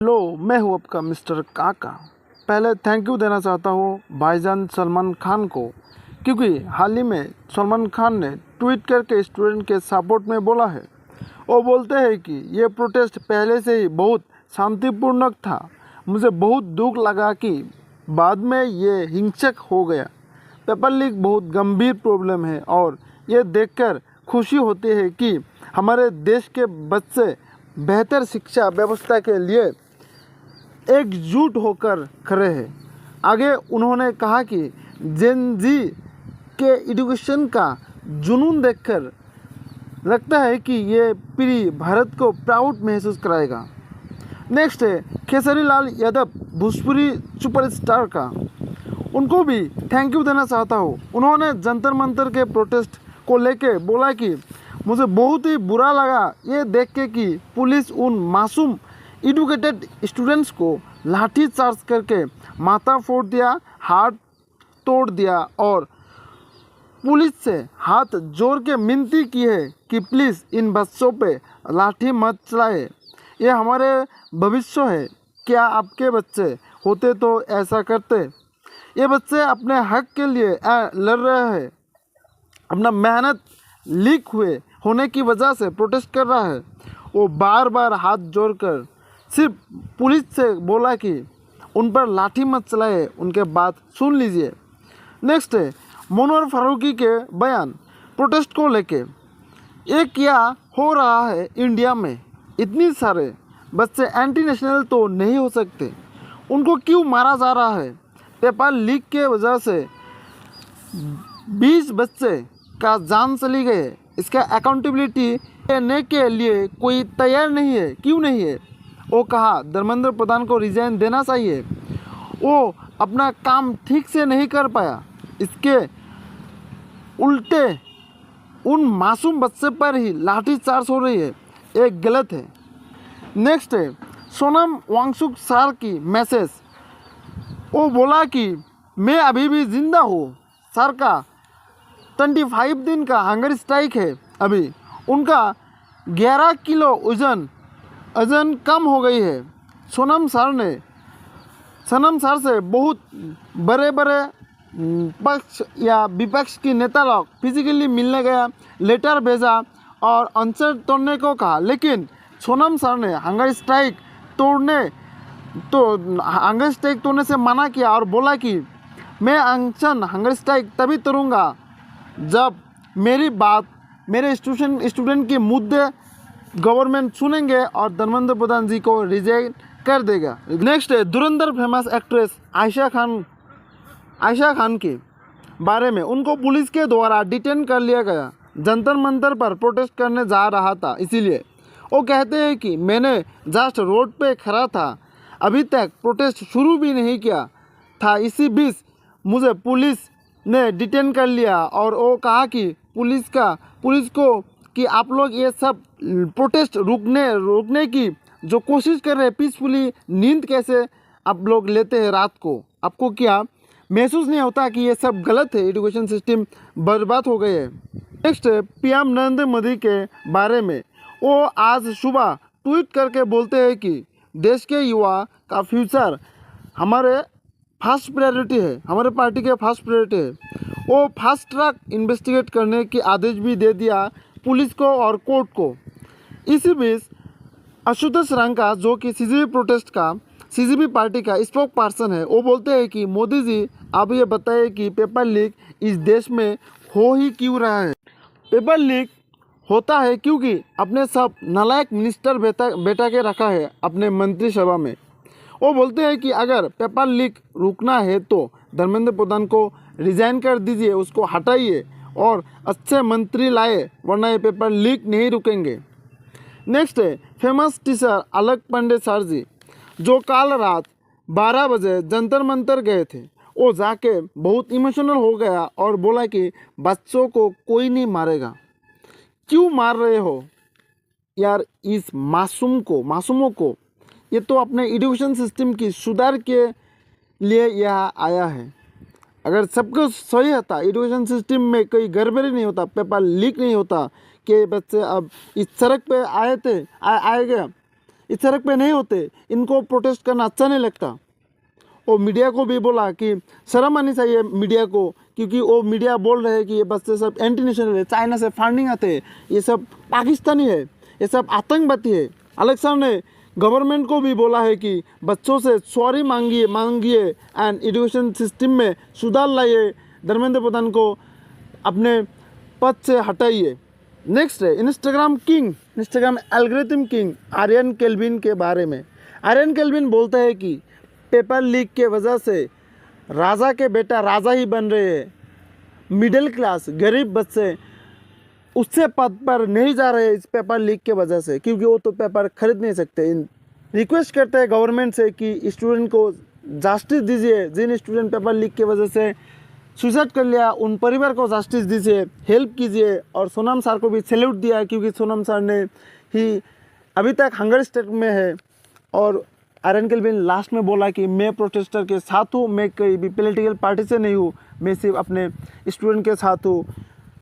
Hello, मैं हूँ आपका मिस्टर काका। पहले थैंक यू देना चाहता हूँ भाईजान सलमान खान को, क्योंकि हाल ही में सलमान खान ने ट्वीट करके स्टूडेंट के सपोर्ट में बोला है। वो बोलते हैं कि ये प्रोटेस्ट पहले से ही बहुत शांतिपूर्ण था। मुझे बहुत दुख लगा कि बाद में ये हिंसक हो गया। पेपर लीक बहुत गंभीर प्रॉब्लम है और ये देखकर खुशी होती है कि हमारे देश के बच्चे बेहतर शिक्षा व्यवस्था के लिए एकजुट होकर खड़े हैं। आगे उन्होंने कहा कि जेन जी के एजुकेशन का जुनून देखकर लगता है कि ये पीढ़ी भारत को प्राउड महसूस कराएगा। नेक्स्ट है खेसारी लाल यादव, भोजपुरी सुपरस्टार का। उनको भी थैंक यू देना चाहता हूँ। उन्होंने जंतर मंतर के प्रोटेस्ट को लेके बोला कि मुझे बहुत ही बुरा लगा ये देख के कि पुलिस उन मासूम एडुकेटेड स्टूडेंट्स को लाठी चार्ज करके माथा फोड़ दिया, हाथ तोड़ दिया और पुलिस से हाथ जोड़ के विनती की है कि प्लीज़ इन बच्चों पे लाठी मत चलाए। ये हमारे भविष्य है। क्या आपके बच्चे होते तो ऐसा करते? ये बच्चे अपने हक के लिए लड़ रहे हैं। अपना मेहनत लीक होने की वजह से प्रोटेस्ट कर रहा है। वो बार बार हाथ जोड़कर सिर्फ पुलिस से बोला कि उन पर लाठी मत चलाए। उनके बात सुन लीजिए। नेक्स्ट है मनोहर फारूकी के बयान प्रोटेस्ट को लेके। ये क्या हो रहा है इंडिया में? इतनी सारे बच्चे एंटी नेशनल तो नहीं हो सकते, उनको क्यों मारा जा रहा है? पेपर लीक के वजह से 20 बच्चे का जान चली गई। इसका अकाउंटेबिलिटी लेने के लिए कोई तैयार नहीं है। क्यों नहीं है? वो कहा धर्मेंद्र प्रधान को रिजाइन देना चाहिए। वो अपना काम ठीक से नहीं कर पाया। इसके उल्टे उन मासूम बच्चे पर ही लाठीचार्ज हो रही है। एक गलत है। नेक्स्ट है सोनम वांगचुक सर की मैसेज। वो बोला कि मैं अभी भी जिंदा हूँ। सर का 25 दिन का हंगर स्ट्राइक है। अभी उनका 11 किलो वजन कम हो गई है। सोनम सर से बहुत बड़े पक्ष या विपक्ष की नेता लोग फिजिकली मिलने गया, लेटर भेजा और आंसर तोड़ने को कहा, लेकिन सोनम सर ने हंगर स्ट्राइक तोड़ने से मना किया और बोला कि मैं हंगर स्ट्राइक तभी तोड़ूंगा जब मेरी बात मेरे स्टूडेंट के मुद्दे गवर्नमेंट सुनेंगे और धर्मेंद्र प्रधान जी को रिजेक्ट कर देगा। नेक्स्ट है धुरंधर फेमस एक्ट्रेस आयशा खान के बारे में। उनको पुलिस के द्वारा डिटेन कर लिया गया। जंतर मंतर पर प्रोटेस्ट करने जा रहा था, इसीलिए वो कहते हैं कि मैंने जस्ट रोड पे खड़ा था, अभी तक प्रोटेस्ट शुरू भी नहीं किया था। इसी बीच मुझे पुलिस ने डिटेन कर लिया और वो कहा कि पुलिस को कि आप लोग ये सब प्रोटेस्ट रोकने की जो कोशिश कर रहे हैं पीसफुली, नींद कैसे आप लोग लेते हैं रात को? आपको क्या महसूस नहीं होता कि ये सब गलत है? एजुकेशन सिस्टम बर्बाद हो गए है। नेक्स्ट पीएम नरेंद्र मोदी के बारे में। वो आज सुबह ट्वीट करके बोलते हैं कि देश के युवा का फ्यूचर हमारे फर्स्ट प्रायोरिटी है, हमारे पार्टी के फर्स्ट प्रायोरिटी है। वो फास्ट ट्रैक इन्वेस्टिगेट करने की आदेश भी दे दिया पुलिस को और कोर्ट को। इसी बीच आशुतोष रंका, जो कि सीजेपी पार्टी का स्पोक पर्सन है, वो बोलते हैं कि मोदी जी आप ये बताइए कि पेपर लीक इस देश में हो ही क्यों रहा है? पेपर लीक होता है क्योंकि अपने सब नालायक मिनिस्टर बैठा के रखा है अपने मंत्रिसभा में। वो बोलते हैं कि अगर पेपर लीक रुकना है तो धर्मेंद्र प्रधान को रिजाइन कर दीजिए, उसको हटाइए और अच्छे मंत्री लाए, वरना ये पेपर लीक नहीं रुकेंगे। नेक्स्ट है फेमस टीचर अलक पांडे सर जी, जो कल रात 12 बजे जंतर मंतर गए थे। वो जाके बहुत इमोशनल हो गया और बोला कि बच्चों को कोई नहीं मारेगा। क्यों मार रहे हो यार इस मासूमों को? ये तो अपने एजुकेशन सिस्टम की सुधार के लिए यहाँ आया है। अगर सब कुछ सही होता, एजुकेशन सिस्टम में कोई गड़बड़ी नहीं होता, पेपर लीक नहीं होता कि बच्चे अब इस सड़क पे आए गए, इस सड़क पे नहीं होते, इनको प्रोटेस्ट करना अच्छा नहीं लगता। और मीडिया को भी बोला कि शर्म आनी चाहिए मीडिया को, क्योंकि वो मीडिया बोल रहे हैं कि ये बच्चे सब एंटी नेशनल है, चाइना से फंडिंग आते हैं, ये सब पाकिस्तानी है, ये सब आतंकवादी है। अलग सर ने गवर्नमेंट को भी बोला है कि बच्चों से सॉरी मांगिए एंड एजुकेशन सिस्टम में सुधार लाइए, धर्मेंद्र प्रधान को अपने पद से हटाइए। नेक्स्ट है Instagram algorithm king Aryan Kelvin के बारे में। आर्यन केल्विन बोलता है कि पेपर लीक के वजह से राजा के बेटा राजा ही बन रहे हैं, मिडिल क्लास गरीब बच्चे उससे पद पर नहीं जा रहे इस पेपर लीक के वजह से, क्योंकि वो तो पेपर खरीद नहीं सकते। रिक्वेस्ट करते हैं गवर्नमेंट से कि स्टूडेंट को जस्टिस दीजिए, जिन स्टूडेंट पेपर लीक के वजह से सुसाइड कर लिया उन परिवार को जस्टिस दीजिए, हेल्प कीजिए। और सोनम सर को भी सैल्यूट दिया, क्योंकि सोनम सर ने ही अभी तक हंगर स्टेट में है। और आर्यन केल्विन लास्ट में बोला कि मैं प्रोटेस्टर के साथ हूँ, मैं कोई भी पॉलिटिकल पार्टी से नहीं हूँ, मैं सिर्फ अपने स्टूडेंट के साथ हूँ।